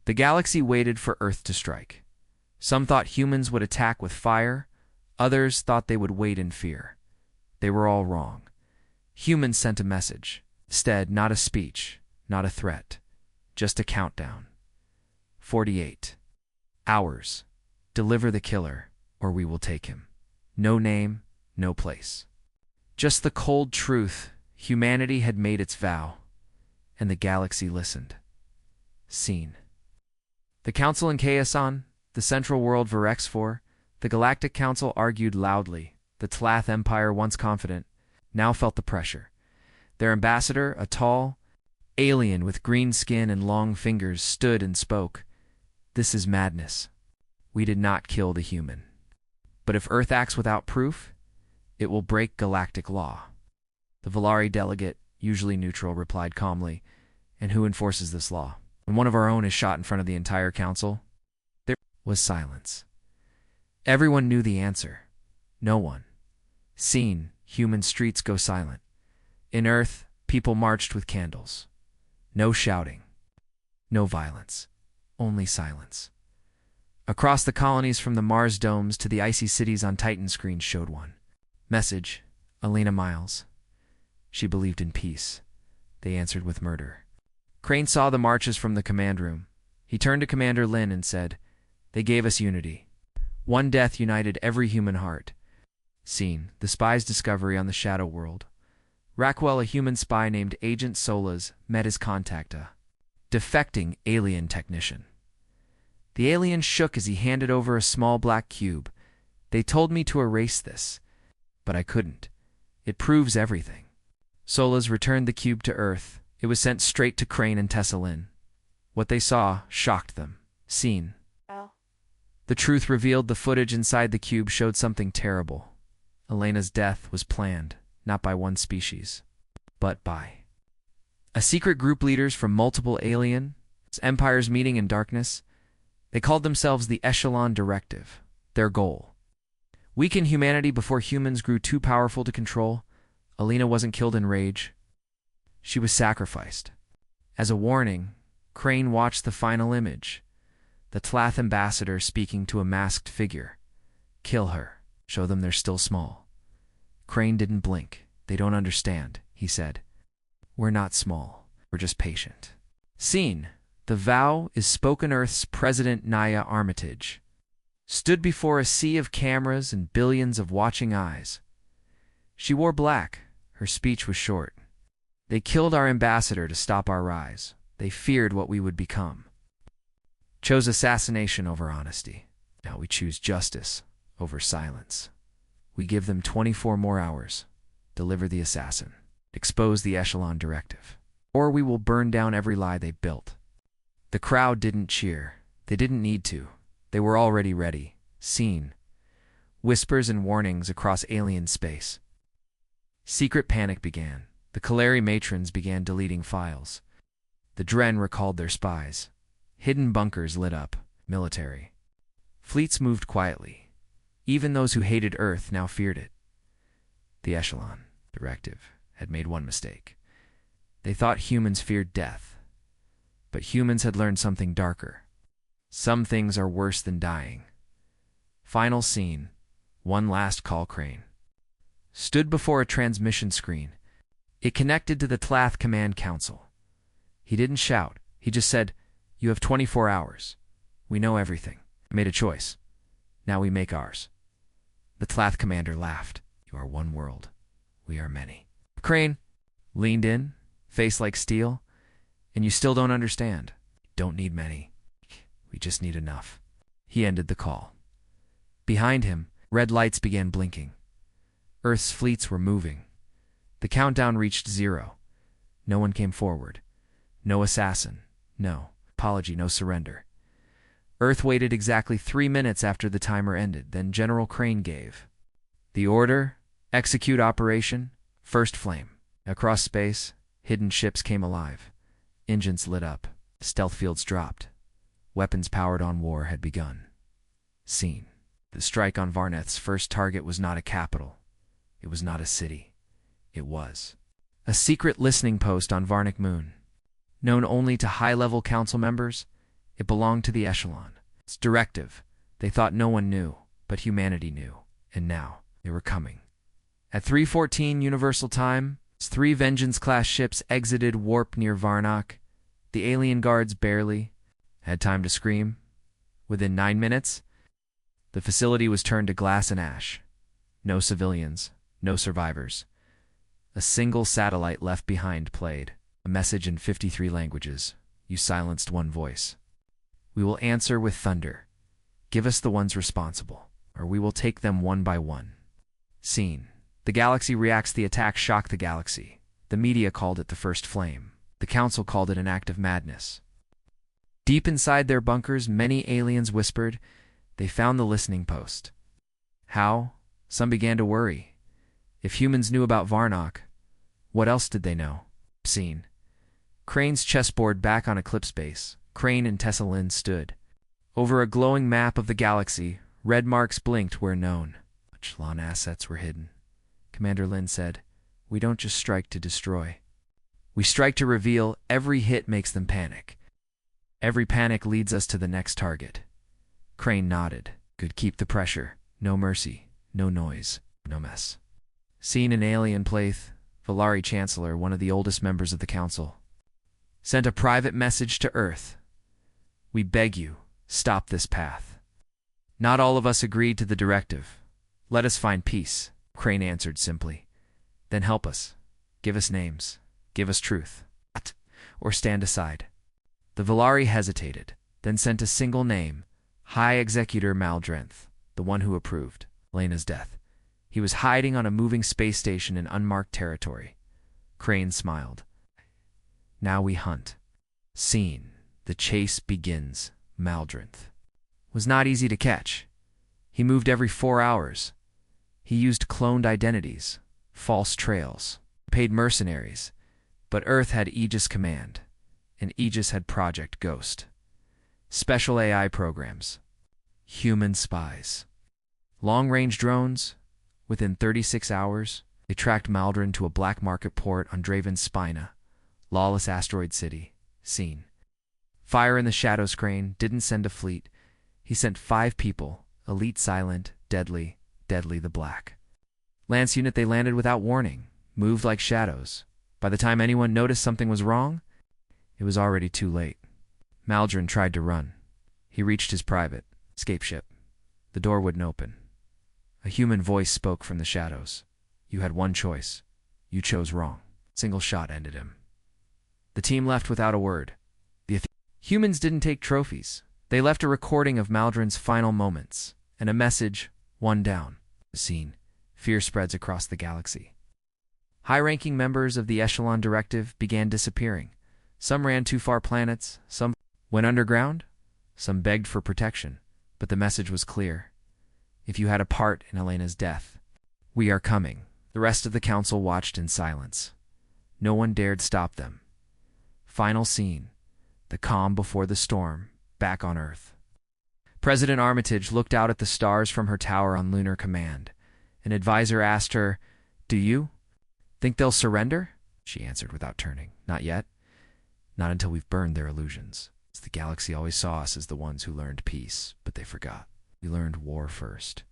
The galaxy waited for Earth to strike. Some thought humans would attack with fire, others thought they would wait in fear. They were all wrong. Humans sent a message. Instead, not a speech, not a threat, just a countdown. 48 hours. Deliver the killer, or we will take him. No name, no place. Just the cold truth. Humanity had made its vow, and the galaxy listened. Scene. The Council in Chaoson, the central world Virex 4, the Galactic Council argued loudly. The Tlath Empire, once confident, now felt the pressure. Their ambassador, a tall alien with green skin and long fingers, stood and spoke. This is madness. We did not kill the human. But if Earth acts without proof, it will break galactic law. The Valari delegate, usually neutral, replied calmly, and who enforces this law? When one of our own is shot in front of the entire council? There was silence. Everyone knew the answer. No one. Scene, human streets go silent. In Earth, people marched with candles. No shouting. No violence. Only silence. Across the colonies from the Mars domes to the icy cities on Titan screens showed one. Message, Alina Miles. She believed in peace. They answered with murder. Crane saw the marches from the command room. He turned to Commander Lin and said, "They gave us unity. One death united every human heart." Scene, the spy's discovery on the Shadow World. Rackwell, a human spy named Agent Solas, met his contact, a defecting alien technician. The alien shook as he handed over a small black cube. "They told me to erase this, but I couldn't. It proves everything." Solas returned the cube to Earth. It was sent straight to Crane and Tessalin. What they saw shocked them. Scene. The truth revealed. The footage inside the cube showed something terrible. Elena's death was planned, not by one species, but by a secret group leaders from multiple alien empires meeting in darkness. They called themselves the Echelon Directive. Their goal: weaken humanity before humans grew too powerful to control. Alina wasn't killed in rage. She was sacrificed. As a warning, Crane watched the final image. The Tlath ambassador speaking to a masked figure. "Kill her. Show them they're still small." Crane didn't blink. "They don't understand," he said. "We're not small. We're just patient." Scene. The vow is spoken. Earth's President Naya Armitage stood before a sea of cameras and billions of watching eyes. She wore black. Her speech was short. "They killed our ambassador to stop our rise. They feared what we would become. Chose assassination over honesty. Now we choose justice over silence. We give them 24 more hours. Deliver the assassin. Expose the Echelon Directive. Or we will burn down every lie they built." The crowd didn't cheer. They didn't need to. They were already ready. Scene. Whispers and warnings across alien space. Secret panic began. The Kaleri matrons began deleting files. The Dren recalled their spies. Hidden bunkers lit up. Military fleets moved quietly. Even those who hated Earth now feared it. The Echelon Directive had made one mistake. They thought humans feared death. But humans had learned something darker. Some things are worse than dying. Final scene. One last call. Crane stood before a transmission screen. It connected to the Tlath Command Council. He didn't shout. He just said, "You have 24 hours. We know everything. I made a choice. Now we make ours." The Tlath commander laughed. "You are one world. We are many." Crane leaned in, face like steel. "And you still don't understand. Don't need many. We just need enough." He ended the call. Behind him, red lights began blinking. Earth's fleets were moving. The countdown reached 0. No one came forward. No assassin. No apology. No surrender. Earth waited exactly 3 minutes after the timer ended. Then General Crane gave the order: execute operation, first flame. Across space, hidden ships came alive. Engines lit up. Stealth fields dropped. Weapons powered on war had begun. Scene. The strike on Varneth's first target was not a capital. It was not a city. It was a secret listening post on Varnic Moon. Known only to high-level council members, It belonged to the Echelon. Its directive. They thought no one knew, but humanity knew. And now, they were coming. At 3:14 Universal Time, 3 Vengeance-class ships exited warp near Varnock. The alien guards barely had time to scream. Within 9 minutes, the facility was turned to glass and ash. No civilians, no survivors. A single satellite left behind played. A message in 53 languages. You silenced one voice. We will answer with thunder. Give us the ones responsible, or we will take them one by one. Scene. The galaxy reacts. The attack shocked the galaxy. The media called it the first flame. The council called it an act of madness. Deep inside their bunkers, many aliens whispered. They found the listening post. How? Some began to worry. If humans knew about Varnock, what else did they know? Scene. Crane's chessboard back on Eclipse Base. Crane and Tessa Lynn stood. Over a glowing map of the galaxy, red marks blinked where known. Echelon assets were hidden. Commander Lynn said, "We don't just strike to destroy. We strike to reveal. Every hit makes them panic. Every panic leads us to the next target." Crane nodded. Good, keep the pressure. No mercy. No noise. No mess. Seen in alien Plath, Valari Chancellor, one of the oldest members of the Council, sent a private message to Earth. We beg you, stop this path. Not all of us agreed to the directive. Let us find peace, Crane answered simply. Then help us. Give us names. Give us truth. Or stand aside. The Valari hesitated, then sent a single name, High Executor Maldrenth, the one who approved Lena's death. He was hiding on a moving space station in unmarked territory. Crane smiled. Now we hunt. Scene. The chase begins. Maldrenth was not easy to catch. He moved every 4 hours. He used cloned identities, false trails, paid mercenaries, but Earth had Aegis Command, and Aegis had Project Ghost. Special AI programs. Human spies. Long-range drones. Within 36 hours, they tracked Maldron to a black market port on Draven Spina, lawless asteroid city. Scene. Fire in the Shadows. Crane didn't send a fleet. He sent 5 people, elite silent, deadly the black. Lance unit. They landed without warning, moved like shadows. By the time anyone noticed something was wrong, it was already too late. Maldron tried to run. He reached his private escape ship. The door wouldn't open. A human voice spoke from the shadows. You had one choice. You chose wrong. Single shot ended him. The team left without a word. Humans didn't take trophies. They left a recording of Maldron's final moments and a message, one down. Scene. Fear spreads across the galaxy. High-ranking members of the Echelon Directive began disappearing. Some ran to far planets, some went underground, some begged for protection. But the message was clear. If you had a part in Elena's death, we are coming. The rest of the council watched in silence. No one dared stop them. Final scene. The calm before the storm, back on Earth. President Armitage looked out at the stars from her tower on Lunar Command. An advisor asked her, "Do you think they'll surrender?" She answered without turning, "Not yet. Not until we've burned their illusions. The galaxy always saw us as the ones who learned peace, but they forgot. We learned war first."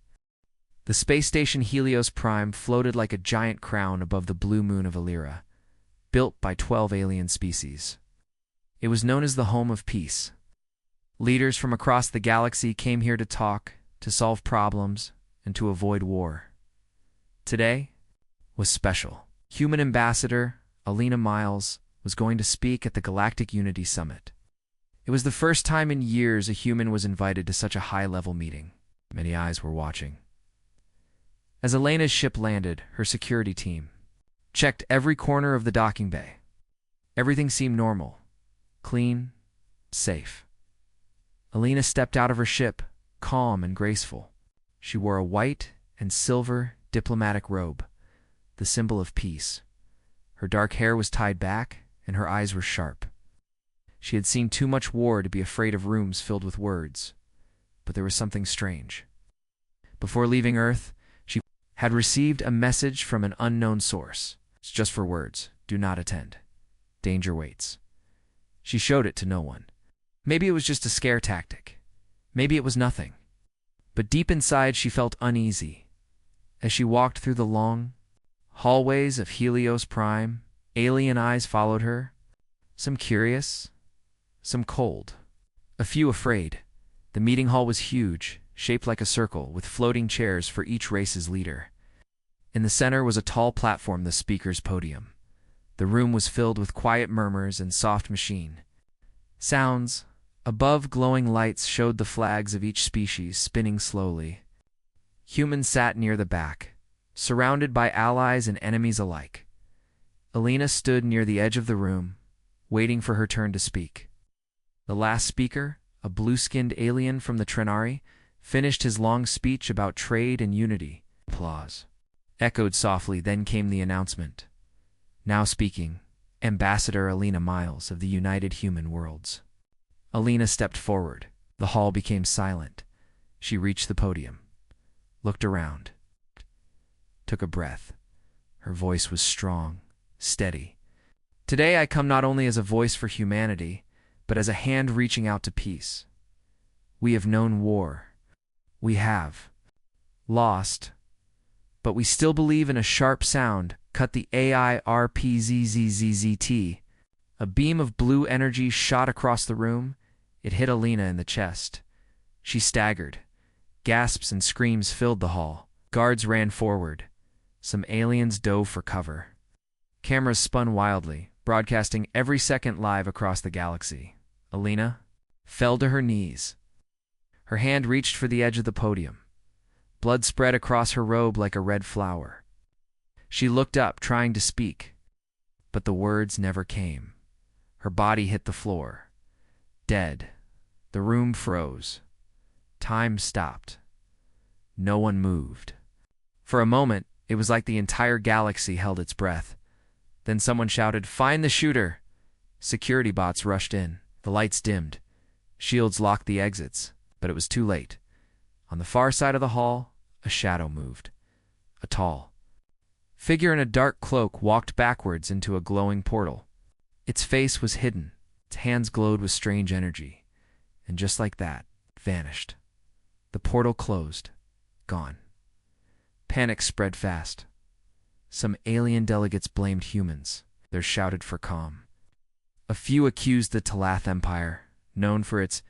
The space station Helios Prime floated like a giant crown above the blue moon of Illyra, built by 12 alien species. It was known as the home of peace. Leaders from across the galaxy came here to talk, to solve problems, and to avoid war. Today was special. Human ambassador Alina Miles was going to speak at the Galactic Unity Summit. It was the first time in years a human was invited to such a high-level meeting. Many eyes were watching. As Elena's ship landed, her security team checked every corner of the docking bay. Everything seemed normal, clean, safe. Alina stepped out of her ship, calm and graceful. She wore a white and silver diplomatic robe, the symbol of peace. Her dark hair was tied back, and her eyes were sharp. She had seen too much war to be afraid of rooms filled with words, but there was something strange. Before leaving Earth, she had received a message from an unknown source. It's just for words. Do not attend. Danger waits. She showed it to no one. Maybe it was just a scare tactic. Maybe it was nothing. But deep inside she felt uneasy. As she walked through the long hallways of Helios Prime, alien eyes followed her, some curious, some cold, a few afraid. The meeting hall was huge, shaped like a circle, with floating chairs for each race's leader. In the center was a tall platform, the speaker's podium. The room was filled with quiet murmurs and soft machine sounds. Above, glowing lights showed the flags of each species spinning slowly. Humans sat near the back, surrounded by allies and enemies alike. Alina stood near the edge of the room, waiting for her turn to speak. The last speaker, a blue-skinned alien from the Trenari, finished his long speech about trade and unity. Applause echoed softly. Then came the announcement. Now speaking, Ambassador Alina Miles of the United Human Worlds. Alina stepped forward. The hall became silent. She reached the podium, looked around, took a breath. Her voice was strong, steady. Today I come not only as a voice for humanity, but as a hand reaching out to peace. We have known war. We have lost. But we still believe in a sharp sound. Cut the AIRPZZZZT. A beam of blue energy shot across the room. It hit Alina in the chest. She staggered. Gasps and screams filled the hall. Guards ran forward. Some aliens dove for cover. Cameras spun wildly, broadcasting every second live across the galaxy. Alina fell to her knees. Her hand reached for the edge of the podium. Blood spread across her robe like a red flower. She looked up, trying to speak, but the words never came. Her body hit the floor. Dead. The room froze. Time stopped. No one moved. For a moment, it was like the entire galaxy held its breath. Then someone shouted, "Find the shooter!" Security bots rushed in. The lights dimmed. Shields locked the exits, but it was too late. On the far side of the hall, a shadow moved. A tall figure in a dark cloak walked backwards into a glowing portal. Its face was hidden. Its hands glowed with strange energy. And just like that, vanished. The portal closed. Gone. Panic spread fast. Some alien delegates blamed humans. Others shouted for calm. A few accused the Talath Empire, known for its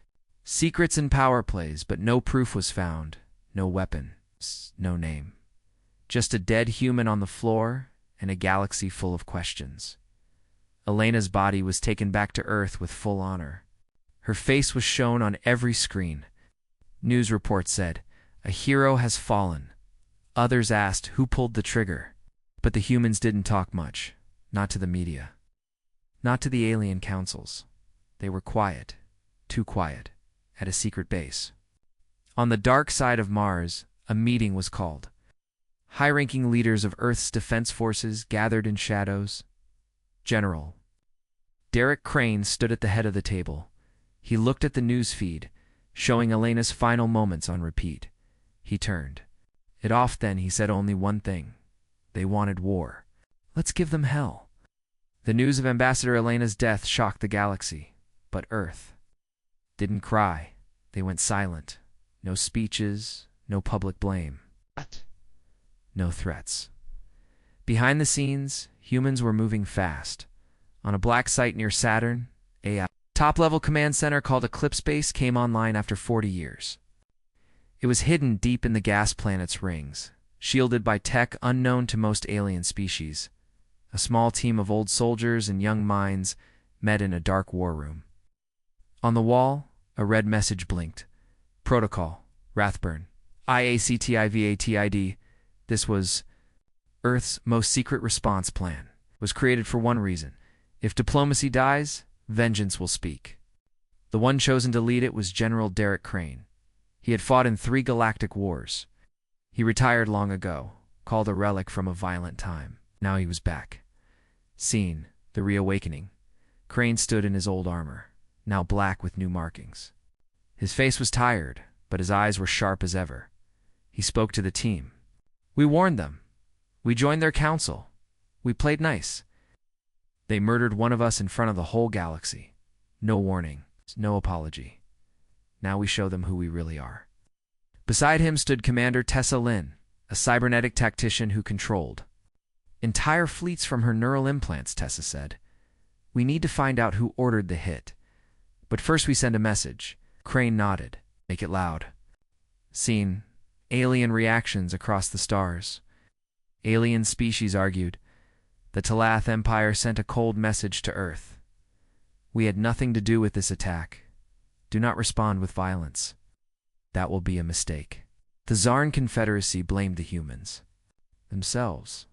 secrets and power plays, but no proof was found. No weapon. No name. Just a dead human on the floor and a galaxy full of questions. Elena's body was taken back to Earth with full honor. Her face was shown on every screen. News reports said, "A hero has fallen." Others asked who pulled the trigger. But the humans didn't talk much. Not to the media. Not to the alien councils. They were quiet. Too quiet. At a secret base. On the dark side of Mars, a meeting was called. High-ranking leaders of Earth's defense forces gathered in shadows. General Derek Crane stood at the head of the table. He looked at the news feed, showing Elena's final moments on repeat. He turned it off. Then he said only one thing. They wanted war. Let's give them hell. The news of Ambassador Elena's death shocked the galaxy, but Earth didn't cry. They went silent. No speeches, no public blame. No threats. Behind the scenes, humans were moving fast. On a black site near Saturn, a top-level command center called Eclipse Base came online after 40 years. It was hidden deep in the gas planet's rings, shielded by tech unknown to most alien species. A small team of old soldiers and young minds met in a dark war room. On the wall, a red message blinked. Protocol, Rathburn, IACTIVATID. This was Earth's most secret response plan. It was created for one reason. If diplomacy dies, vengeance will speak. The one chosen to lead it was General Derek Crane. He had fought in 3 galactic wars. He retired long ago, called a relic from a violent time. Now he was back. Seen, the reawakening. Crane stood in his old armor, now black with new markings. His face was tired, but his eyes were sharp as ever. He spoke to the team. "We warned them. We joined their council. We played nice. They murdered one of us in front of the whole galaxy. No warning. No apology. Now we show them who we really are. Beside him stood Commander Tessa Lin, a cybernetic tactician who controlled entire fleets from her neural implants, Tessa said. We need to find out who ordered the hit. But first we send a message. Crane nodded. Make it loud. Scene. Alien reactions across the stars. Alien species argued. The Talath Empire sent a cold message to Earth. We had nothing to do with this attack. Do not respond with violence. That will be a mistake. The Zarn Confederacy blamed the humans themselves,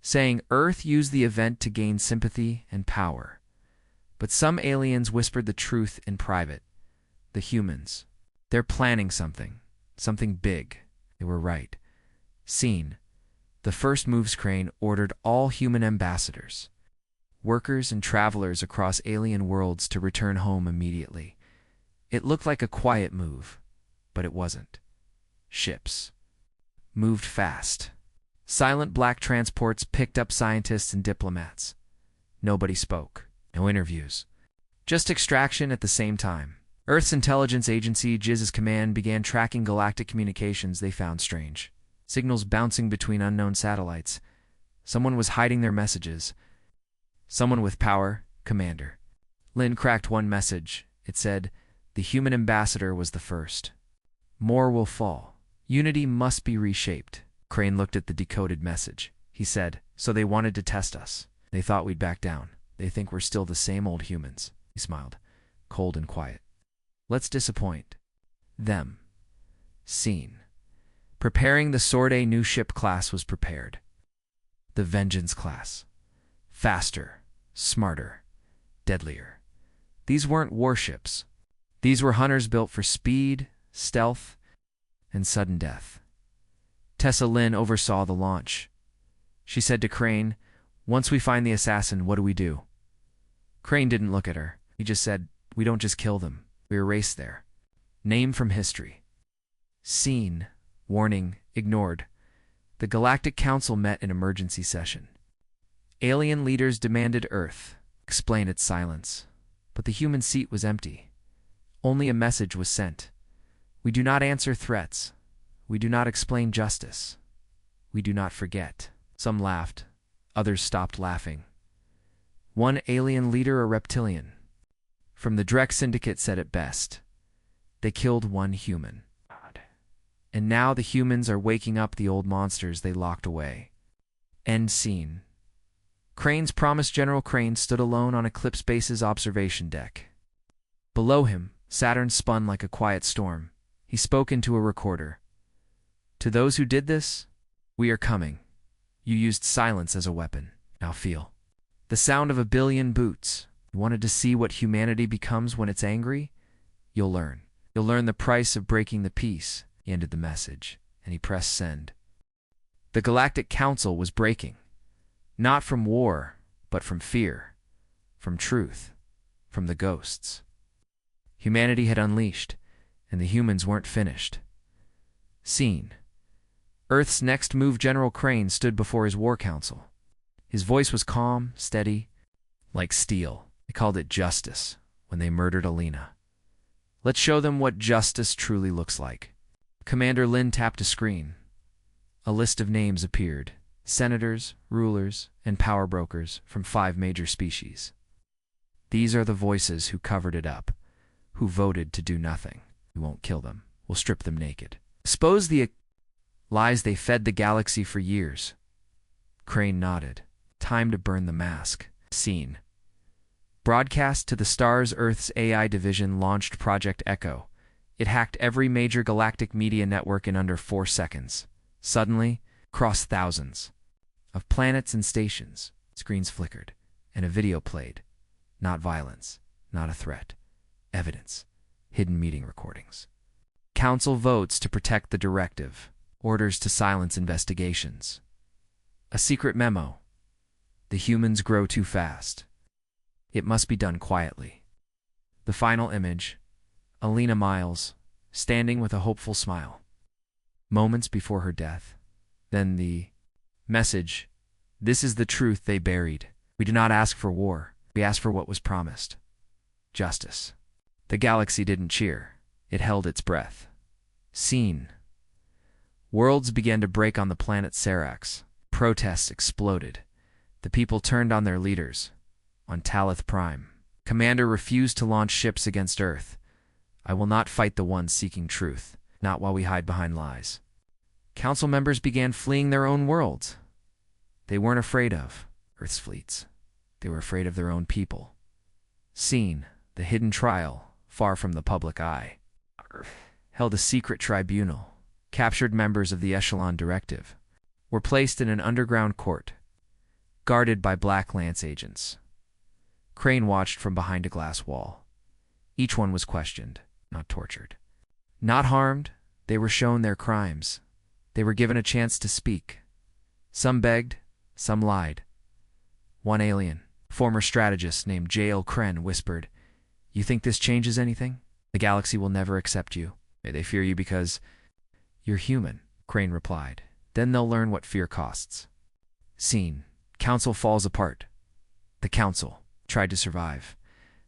saying Earth used the event to gain sympathy and power. But some aliens whispered the truth in private. The humans. They're planning something big. They were right. Scene. The first moves Crane ordered all human ambassadors, workers and travelers across alien worlds to return home immediately. It looked like a quiet move, but it wasn't. Ships moved fast. Silent black transports picked up scientists and diplomats. Nobody spoke. No interviews. Just extraction at the same time. Earth's intelligence agency, JIZ's command, began tracking galactic communications they found strange. Signals bouncing between unknown satellites. Someone was hiding their messages. Someone with power, Commander. Lin cracked one message. It said, the human ambassador was the first. More will fall. Unity must be reshaped. Crane looked at the decoded message. He said, so they wanted to test us. They thought we'd back down. They think we're still the same old humans. He smiled, cold and quiet. Let's disappoint them. Scene. Preparing the Sword A new ship class was prepared. The Vengeance class. Faster, smarter, deadlier. These weren't warships. These were hunters built for speed, stealth, and sudden death. Tessa Lin oversaw the launch. She said to Crane, once we find the assassin, what do we do? Crane didn't look at her. He just said, we don't just kill them. We erase their name from history. Scene. Warning. Ignored. The Galactic Council met in emergency session. Alien leaders demanded Earth explain its silence. But the human seat was empty. Only a message was sent. We do not answer threats. We do not explain justice. We do not forget. Some laughed. Others stopped laughing. One alien leader, a reptilian from the Drek Syndicate, said it best. They killed one human. And now the humans are waking up the old monsters they locked away. End scene. Crane's promised General Crane stood alone on Eclipse Base's observation deck. Below him, Saturn spun like a quiet storm. He spoke into a recorder. To those who did this, we are coming. You used silence as a weapon. Now feel the sound of a billion boots. You wanted to see what humanity becomes when it's angry? You'll learn. You'll learn the price of breaking the peace. He ended the message, and he pressed send. The Galactic Council was breaking. Not from war, but from fear. From truth. From the ghosts. Humanity had unleashed, and the humans weren't finished. Scene. Earth's next move, General Crane stood before his war council. His voice was calm, steady, like steel. They called it justice when they murdered Alina. Let's show them what justice truly looks like. Commander Lin tapped a screen. A list of names appeared. Senators, rulers, and power brokers from 5 major species. These are the voices who covered it up, who voted to do nothing. We won't kill them. We'll strip them naked. Expose the lies they fed the galaxy for years. Crane nodded. Time to burn the mask. Scene. Broadcast to the stars. Earth's AI division launched Project Echo. It hacked every major galactic media network in under 4 seconds. Suddenly, across thousands of planets and stations, screens flickered, and a video played. Not violence, not a threat. Evidence. Hidden meeting recordings. Council votes to protect the directive. Orders to silence investigations. A secret memo. The humans grow too fast. It must be done quietly. The final image. Alina Miles, standing with a hopeful smile. Moments before her death. Then the message. This is the truth they buried. We do not ask for war. We ask for what was promised. Justice. The galaxy didn't cheer. It held its breath. Scene. Worlds began to break on the planet Serax. Protests exploded. The people turned on their leaders. On Talith Prime, Commander refused to launch ships against Earth. I will not fight the ones seeking truth, not while we hide behind lies. Council members began fleeing their own worlds. They weren't afraid of Earth's fleets. They were afraid of their own people. Scene. The hidden trial, far from the public eye, held a secret tribunal. Captured members of the Echelon Directive were placed in an underground court, guarded by Black Lance agents. Crane watched from behind a glass wall. Each one was questioned, not tortured. Not harmed, they were shown their crimes. They were given a chance to speak. Some begged, some lied. One alien, former strategist named J.L. Kren, whispered, "You think this changes anything? The galaxy will never accept you. They fear you because you're human," Crane replied. "Then they'll learn what fear costs." Scene. Council falls apart. The Council tried to survive.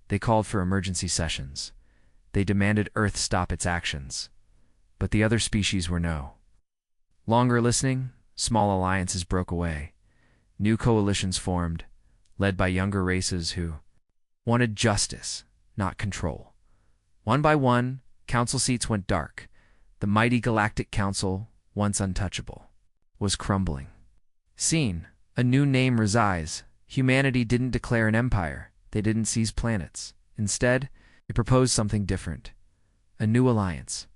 They called for emergency sessions. They demanded Earth stop its actions. But the other species were no. Longer listening, small alliances broke away. New coalitions formed, led by younger races who wanted justice, not control. One by one, council seats went dark. The mighty Galactic Council, once untouchable, was crumbling. Scene. A new name resides. Humanity didn't declare an empire. They didn't seize planets. Instead, they proposed something different. A new alliance,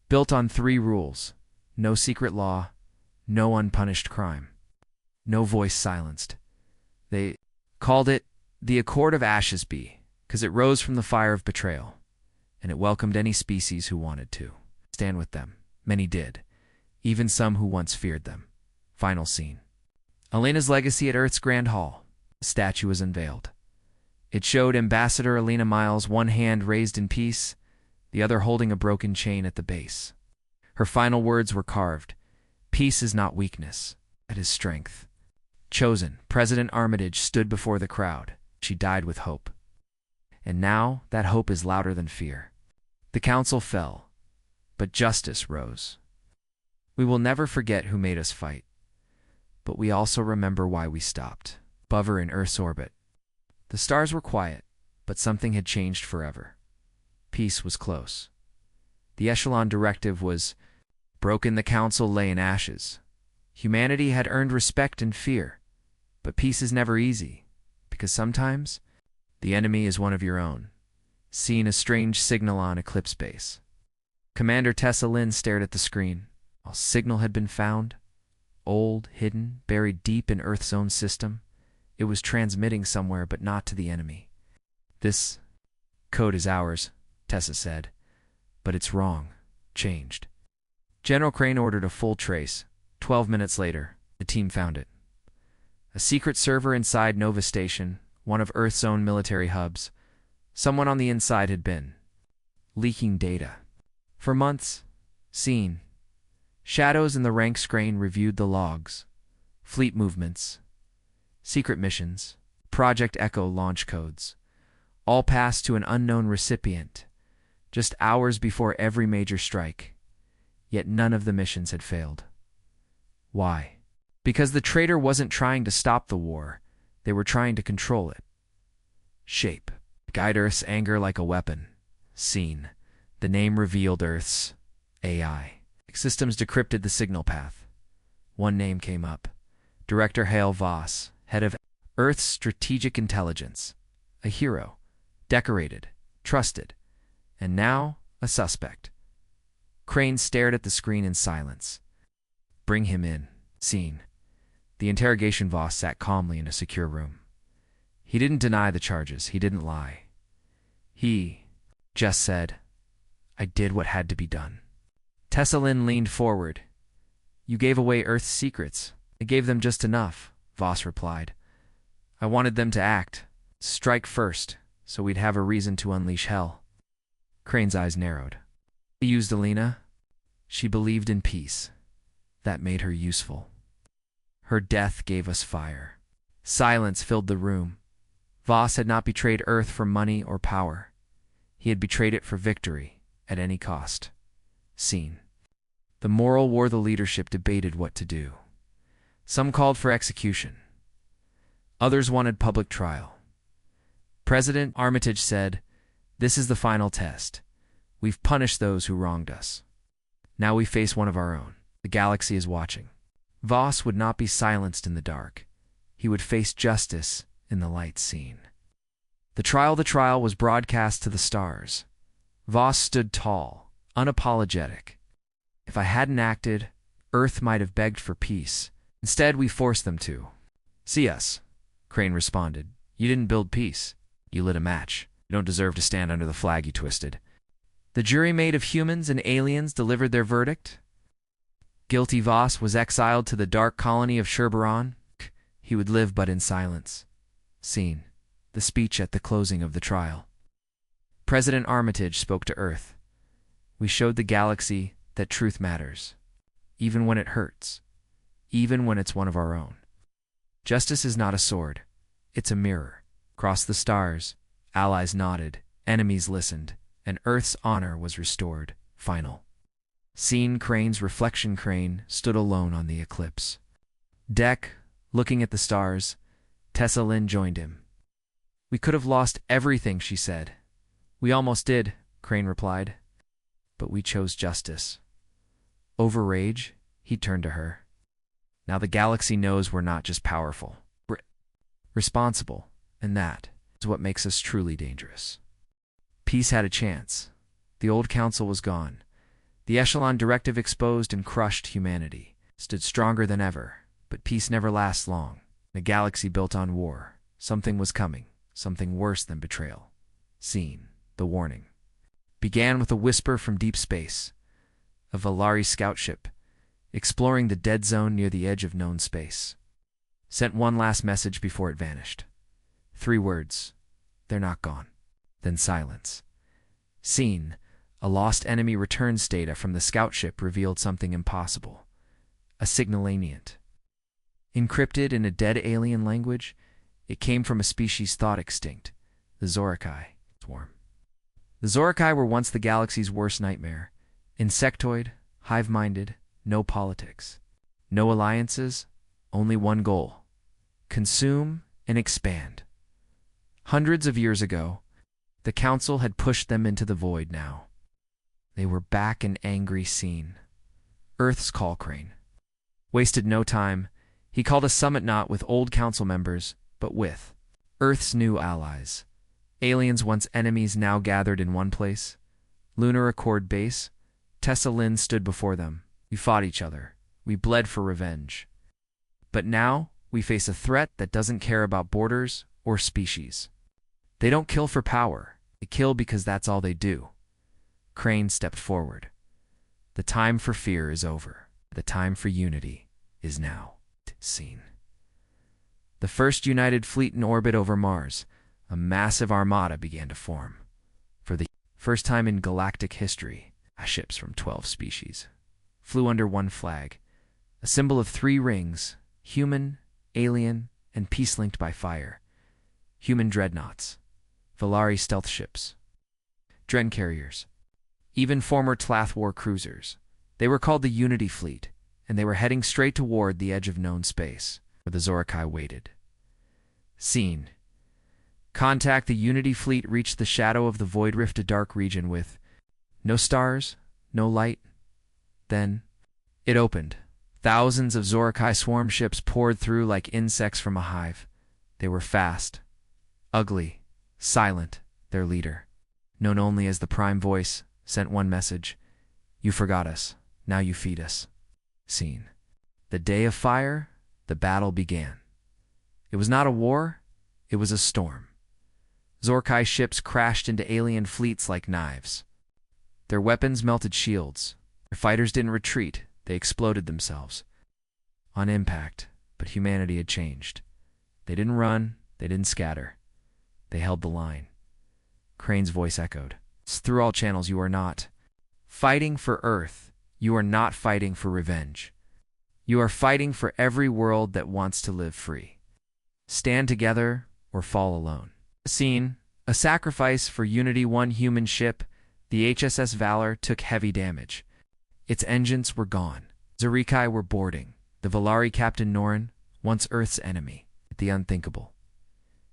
built on 3 rules. No secret law, no unpunished crime, no voice silenced. They called it the Accord of Ashesby, because it rose from the fire of betrayal, and it welcomed any species who wanted to stand with them. Many did, even some who once feared them. Final scene. Elena's legacy at Earth's Grand Hall. A statue was unveiled. It showed Ambassador Elena Miles, one hand raised in peace, the other holding a broken chain at the base. Her final words were carved. "Peace is not weakness, it is strength." Chosen, President Armitage stood before the crowd. She died with hope. And now that hope is louder than fear. The council fell, but justice rose. We will never forget who made us fight, but we also remember why we stopped. Above her in Earth's orbit, the stars were quiet, but something had changed forever. Peace was close. The Echelon Directive was broken. The council lay in ashes. Humanity had earned respect and fear, but peace is never easy, because sometimes the enemy is one of your own. Seen a strange signal on Eclipse Base. Commander Tessa Lynn stared at the screen. A signal had been found, old, hidden, buried deep in Earth's own system. It was transmitting somewhere, but not to the enemy. "This code is ours," Tessa said, "but it's wrong, changed." General Crane ordered a full trace. 12 minutes later, the team found it. A secret server inside Nova Station, one of Earth's own military hubs. Someone on the inside had been leaking data. For months, seen. Shadows in the ranks. Crane reviewed the logs, fleet movements, secret missions, Project Echo launch codes, all passed to an unknown recipient, just hours before every major strike. Yet none of the missions had failed. Why? Because the traitor wasn't trying to stop the war, they were trying to control it. Shape. Guide Earth's anger like a weapon. Seen. The name revealed Earth's AI. Systems decrypted the signal path. One name came up. Director Hale Voss, head of Earth's Strategic Intelligence. A hero. Decorated. Trusted. And now, a suspect. Crane stared at the screen in silence. "Bring him in." Scene. The interrogation Voss sat calmly in a secure room. He didn't deny the charges. He didn't lie. He just said, "I did what had to be done." Tessa Lynn leaned forward. "You gave away Earth's secrets." "I gave them just enough," Voss replied. "I wanted them to act, strike first, so we'd have a reason to unleash hell." Crane's eyes narrowed. "He used Elena. She believed in peace. That made her useful. Her death gave us fire." Silence filled the room. Voss had not betrayed Earth for money or power. He had betrayed it for victory, at any cost. Scene. The moral war. The leadership debated what to do. Some called for execution. Others wanted public trial. President Armitage said, "This is the final test. We've punished those who wronged us. Now we face one of our own. The galaxy is watching." Voss would not be silenced in the dark. He would face justice in the light. Scene. The trial was broadcast to the stars. Voss stood tall, unapologetic. "If I hadn't acted, Earth might have begged for peace. Instead, we forced them to." "See us," Crane responded. "You didn't build peace. You lit a match. You don't deserve to stand under the flag you twisted." The jury made of humans and aliens delivered their verdict. Guilty. Voss was exiled to the dark colony of Sherbaron. He would live but in silence. Scene. The speech at the closing of the trial. President Armitage spoke to Earth. "We showed the galaxy that truth matters, even when it hurts, even when it's one of our own. Justice is not a sword. It's a mirror." Across the stars, allies nodded, enemies listened, and Earth's honor was restored. Final. Scene. Crane's reflection. Crane stood alone on the eclipse deck, looking at the stars. Tessa Lynn joined him. "We could have lost everything," she said. "We almost did," Crane replied. "But we chose justice." Over rage, he turned to her. "Now the galaxy knows we're not just powerful. We're responsible, and that is what makes us truly dangerous." Peace had a chance. The old council was gone. The Echelon Directive exposed and crushed humanity. Stood stronger than ever, but peace never lasts long. In a galaxy built on war, something was coming, something worse than betrayal. Scene. The warning. Began with a whisper from deep space. A Valari scout ship, exploring the dead zone near the edge of known space. Sent one last message before it vanished. 3 words. "They're not gone." Then silence. Scene. A lost enemy returns. Data from the scout ship revealed something impossible. A signal ancient. Encrypted in a dead alien language, it came from a species thought extinct, the Zorakai swarm. The Zorakai were once the galaxy's worst nightmare. Insectoid, hive-minded, no politics. No alliances, only one goal. Consume and expand. Hundreds of years ago, the Council had pushed them into the void. Now they were back. An angry. Scene. Earth's call. Crane wasted no time. He called a summit not with old council members, but with Earth's new allies. Aliens once enemies now gathered in one place. Lunar Accord Base. Tessa Lynn stood before them. "We fought each other. We bled for revenge. But now we face a threat that doesn't care about borders or species. They don't kill for power. They kill because that's all they do." Crane stepped forward. "The time for fear is over. The time for unity is now." Scene. The first united fleet in orbit over Mars. A massive armada began to form. For the first time in galactic history, ships from 12 species flew under one flag, a symbol of 3 rings: human, alien, and peace linked by fire. Human dreadnoughts, Valari stealth ships, Dren carriers, even former Tlath war cruisers. They were called the Unity Fleet, and they were heading straight toward the edge of known space, where the Zorakai waited. Scene. Contact. The Unity Fleet reached the shadow of the Void Rift, a dark region with no stars, no light. Then it opened. Thousands of Zorakai swarm ships poured through like insects from a hive. They were fast, ugly, silent. Their leader, known only as the Prime Voice, sent one message: "You forgot us. Now you feed us." Scene. The day of fire, the battle began. It was not a war, it was a storm. Zorakai ships crashed into alien fleets like knives. Their weapons melted shields. Their fighters didn't retreat, they exploded themselves. On impact, but humanity had changed. They didn't run, they didn't scatter. They held the line. Crane's voice echoed. "Through all channels, you are not fighting for Earth. You are not fighting for revenge. You are fighting for every world that wants to live free. Stand together or fall alone." Scene. A sacrifice for unity. One human ship, the HSS Valor, took heavy damage. Its engines were gone. Zurikai were boarding. The Valari Captain Norin, once Earth's enemy, the Unthinkable.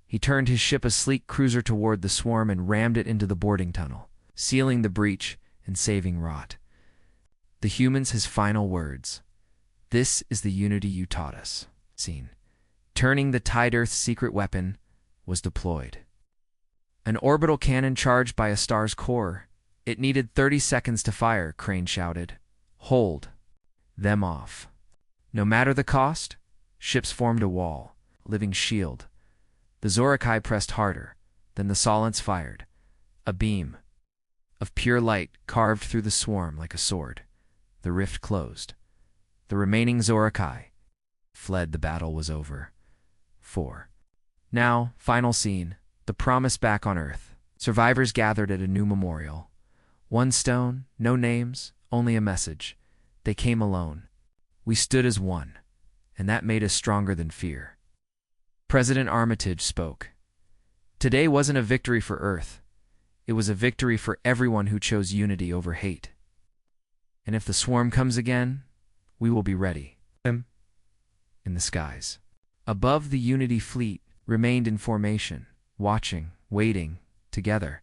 He turned his ship, a sleek cruiser, toward the swarm and rammed it into the boarding tunnel, sealing the breach and saving Rot. The humans, his final words. This is the unity you taught us. Scene. Turning the tide. Earth's secret weapon was deployed. An orbital cannon charged by a star's core. It needed 30 seconds to fire, Crane shouted. Hold them off. No matter the cost, ships formed a wall, living shield. The Zorikai pressed harder, then the Solents fired. A beam of pure light carved through the swarm like a sword. The rift closed. The remaining Zorikai fled. The battle was over. 4. Now, final scene. The promise back on Earth. Survivors gathered at a new memorial. One stone, no names, only a message. They came alone. We stood as one, and that made us stronger than fear. President Armitage spoke. Today wasn't a victory for Earth. It was a victory for everyone who chose unity over hate. And if the swarm comes again, we will be ready. In the skies. Above, the Unity fleet remained in formation, watching, waiting, together.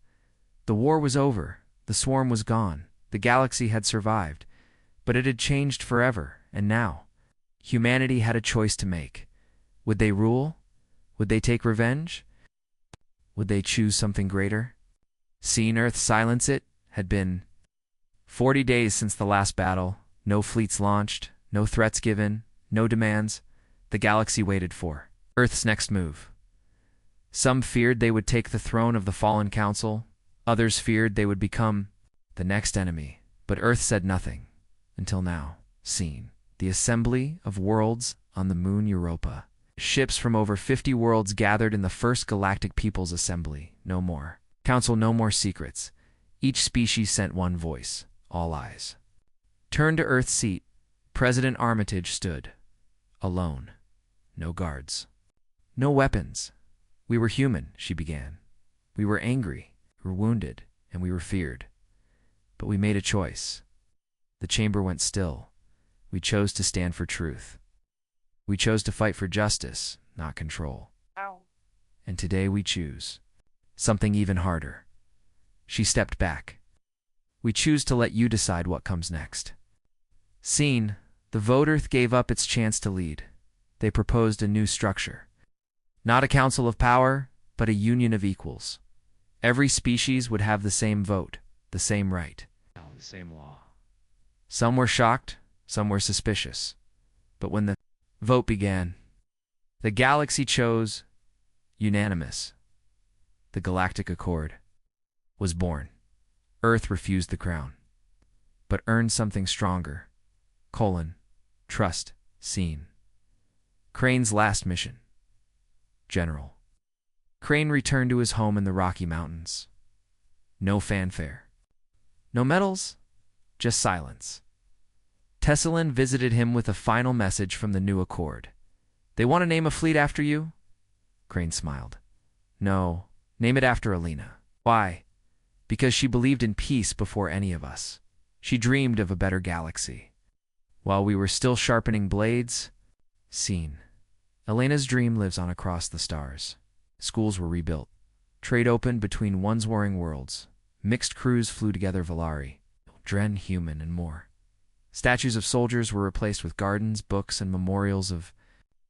The war was over. The swarm was gone. The galaxy had survived. But it had changed forever, and now, humanity had a choice to make. Would they rule? Would they take revenge? Would they choose something greater? Seeing Earth silence, it had been 40 days since the last battle. No fleets launched, no threats given, no demands. The galaxy waited for Earth's next move. Some feared they would take the throne of the fallen council. Others feared they would become the next enemy. But Earth said nothing. Until now. Seen. The assembly of worlds on the moon Europa. Ships from over 50 worlds gathered in the first Galactic People's Assembly. No more council, no more secrets. Each species sent one voice. All eyes turned to Earth's seat. President Armitage stood. Alone. No guards. No weapons. We were human, she began. We were angry, we were wounded, and we were feared. But we made a choice. The chamber went still. We chose to stand for truth. We chose to fight for justice, not control. Ow. And today we choose something even harder. She stepped back. We choose to let you decide what comes next. Scene. The vote. Earth gave up its chance to lead. They proposed a new structure. Not a council of power, but a union of equals. Every species would have the same vote, the same right, the same law. Some were shocked, some were suspicious. But when the vote began, the galaxy chose unanimous. The Galactic Accord was born. Earth refused the crown, but earned something stronger. Trust. Seen. Crane's last mission. General. Crane returned to his home in the Rocky Mountains. No fanfare. No medals, just silence. Tessalin visited him with a final message from the new accord. They want to name a fleet after you? Crane smiled. No, name it after Alina. Why? Because she believed in peace before any of us. She dreamed of a better galaxy. While we were still sharpening blades, seen. Elena's dream lives on across the stars. Schools were rebuilt. Trade opened between one's warring worlds. Mixed crews flew together, Valari, Dren, human, and more. Statues of soldiers were replaced with gardens, books, and memorials of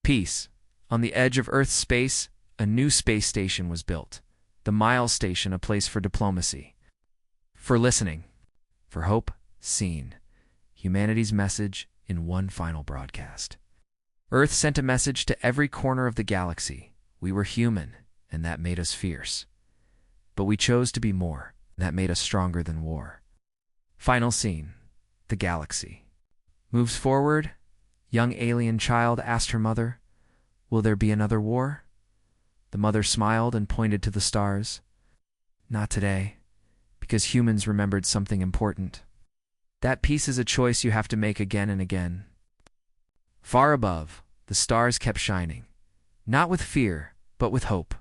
peace. On the edge of Earth's space, a new space station was built. The Miles Station, a place for diplomacy, for listening, for hope. Seen. Humanity's message in one final broadcast. Earth sent a message to every corner of the galaxy. We were human, and that made us fierce. But we chose to be more, and that made us stronger than war. Final scene. The galaxy moves forward. Young alien child asked her mother, "Will there be another war?" The mother smiled and pointed to the stars. "Not today, because humans remembered something important. That peace is a choice you have to make again and again." Far above, the stars kept shining, not with fear, but with hope.